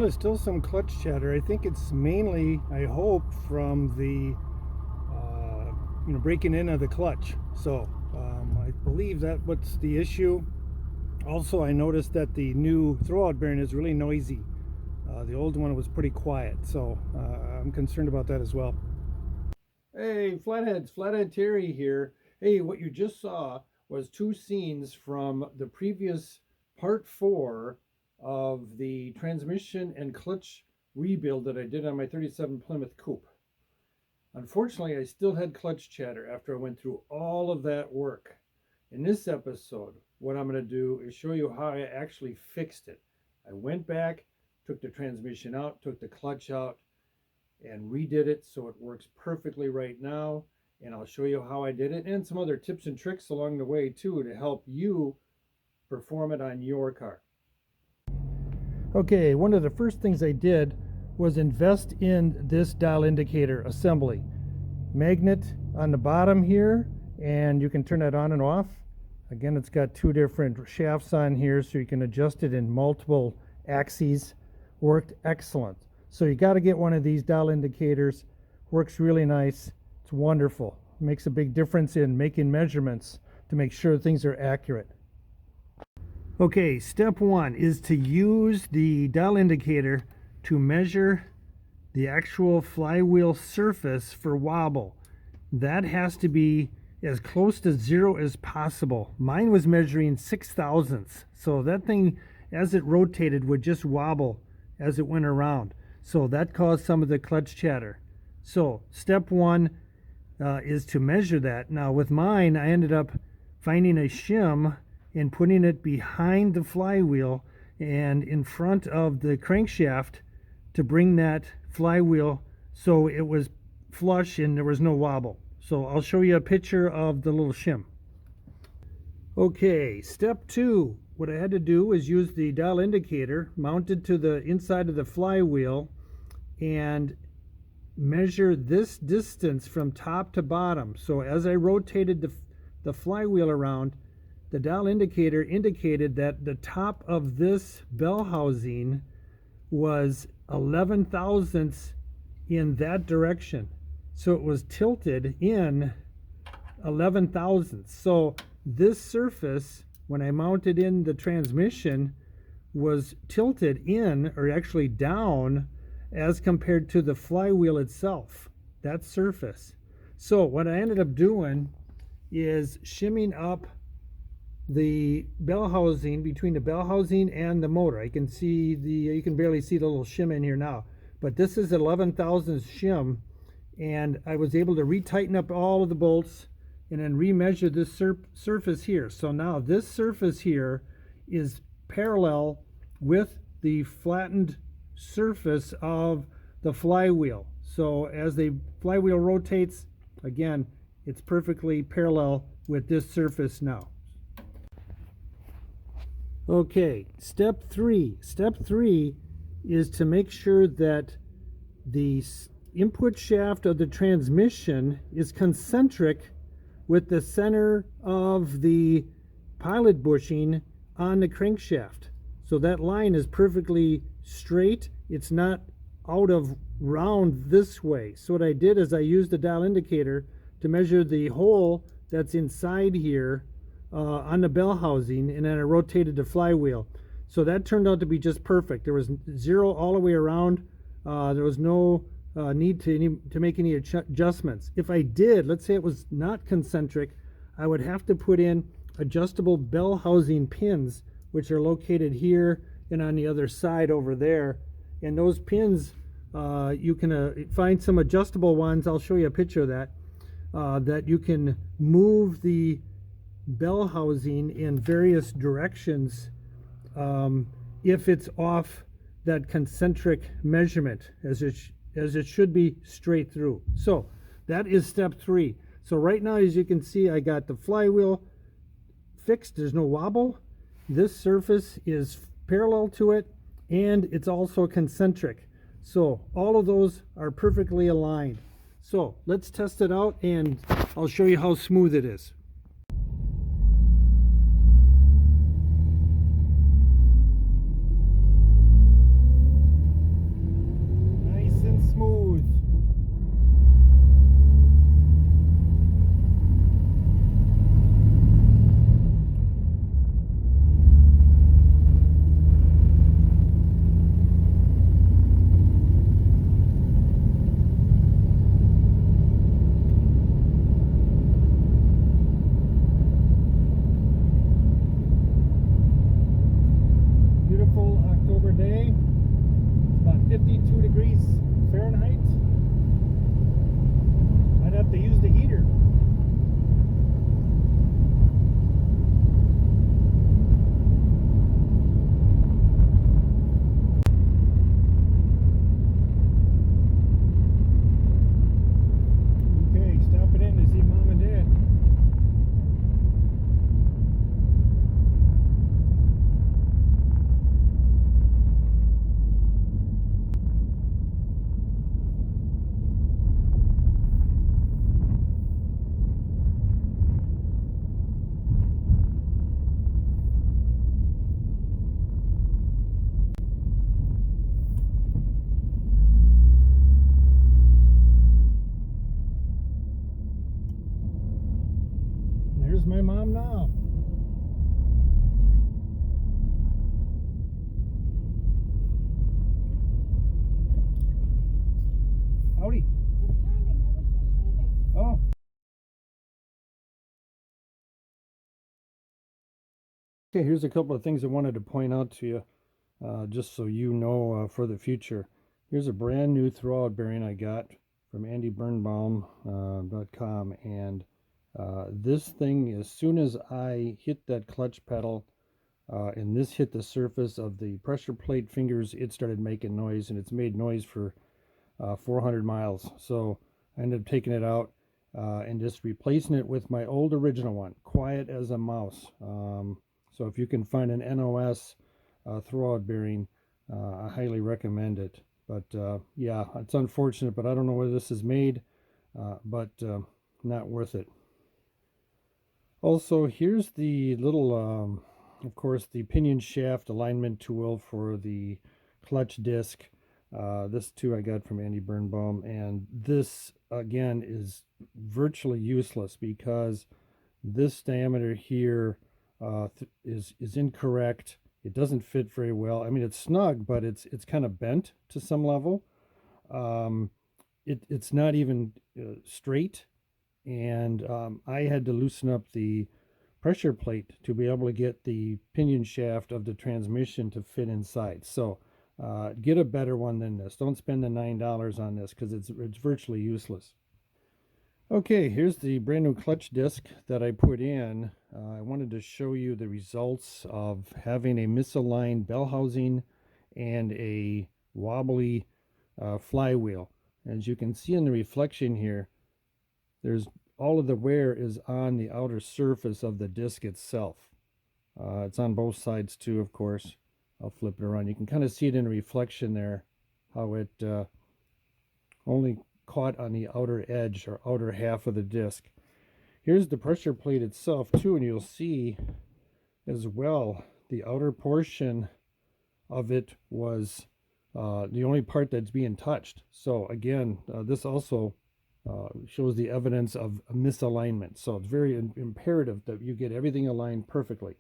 there's still some clutch chatter. I think it's mainly, I hope, from the breaking in of the clutch. So I believe that what's the issue. Also, I noticed that the new throwout bearing is really noisy. The old one was pretty quiet, so I'm concerned about that as well. Hey, Flatheads, Flathead Terry here. Hey, what you just saw was two scenes from the previous part 4 of the transmission and clutch rebuild that I did on my 37 Plymouth Coupe. Unfortunately, I still had clutch chatter after I went through all of that work. In this episode, what I'm going to do is show you how I actually fixed it. I went back, took the transmission out, took the clutch out, and redid it so it works perfectly right now. And I'll show you how I did it and some other tips and tricks along the way too to help you perform it on your car. Okay, one of the first things I did was invest in this dial indicator assembly. Magnet on the bottom here, and you can turn that on and off. Again, it's got two different shafts on here so you can adjust it in multiple axes. Worked excellent. So you got to get one of these dial indicators. Works really nice. It's wonderful. Makes a big difference in making measurements to make sure things are accurate. Okay, step 1 is to use the dial indicator to measure the actual flywheel surface for wobble. That has to be as close to 0 as possible. Mine was measuring 6/1000ths, so that thing, as it rotated, would just wobble as it went around. So that caused some of the clutch chatter. So step 1 is to measure that. Now with mine, I ended up finding a shim and putting it behind the flywheel and in front of the crankshaft to bring that flywheel so it was flush and there was no wobble. So I'll show you a picture of the little shim. Okay, step 2. What I had to do is use the dial indicator mounted to the inside of the flywheel and measure this distance from top to bottom. So as I rotated the flywheel around, the dial indicator indicated that the top of this bell housing was 11 thousandths in that direction. So it was tilted in 11 thousandths. So this surface, when I mounted in the transmission, was tilted in, or actually down, as compared to the flywheel itself, that surface. So what I ended up doing is shimming up the bell housing, between the bell housing and the motor. I can see you can barely see the little shim in here now, but this is 11 thousandths shim, and I was able to retighten up all of the bolts and then remeasure this surface here. So now this surface here is parallel with the flattened surface of the flywheel. So as the flywheel rotates, again, it's perfectly parallel with this surface now. Okay, step 3. Step 3 is to make sure that the input shaft of the transmission is concentric with the center of the pilot bushing on the crankshaft. So that line is perfectly straight. It's not out of round this way. So what I did is I used the dial indicator to measure the hole that's inside here on the bell housing, and then I rotated the flywheel. So that turned out to be just perfect. There was 0 all the way around. There was no need to make any adjustments. If I did, let's say it was not concentric, I would have to put in adjustable bell housing pins, which are located here and on the other side over there. And those pins, you can find some adjustable ones. I'll show you a picture of that, that you can move the bell housing in various directions if it's off that concentric measurement, as it should be straight through. So that is step 3. So right now, as you can see, I got the flywheel fixed. There's no wobble. This surface is parallel to it, and it's also concentric. So all of those are perfectly aligned. So let's test it out, and I'll show you how smooth it is. have to use the heater. Okay, stop it in to see Mom and Dad. There's my mom now. Howdy. Good timing, I was just leaving. Oh. Okay, here's a couple of things I wanted to point out to you, just so you know for the future. Here's a brand new throwout bearing I got from andybirnbaum.com, and this thing, as soon as I hit that clutch pedal and this hit the surface of the pressure plate fingers, it started making noise, and it's made noise for 400 miles. So I ended up taking it out and just replacing it with my old original one, quiet as a mouse. So if you can find an NOS throwout bearing, I highly recommend it. But yeah, it's unfortunate, but I don't know where this is made, but not worth it. Also, here's the little, of course, the pinion shaft alignment tool for the clutch disc. This too I got from Andy Birnbaum, and this again is virtually useless because this diameter here is incorrect. It doesn't fit very well. I mean, it's snug, but it's kind of bent to some level. It's not even straight, and I had to loosen up the pressure plate to be able to get the pinion shaft of the transmission to fit inside. So get a better one than this. Don't spend the $9 on this because it's virtually useless. Okay, here's the brand new clutch disc that I put in. I wanted to show you the results of having a misaligned bell housing and a wobbly flywheel. As you can see in the reflection here, there's all of the wear is on the outer surface of the disc itself. It's on both sides too, of course. I'll flip it around. You can kind of see it in the reflection there, how it only caught on the outer edge or outer half of the disc. Here's the pressure plate itself too, and you'll see as well the outer portion of it was the only part that's being touched. So again, this also shows the evidence of a misalignment. So it's very imperative that you get everything aligned perfectly.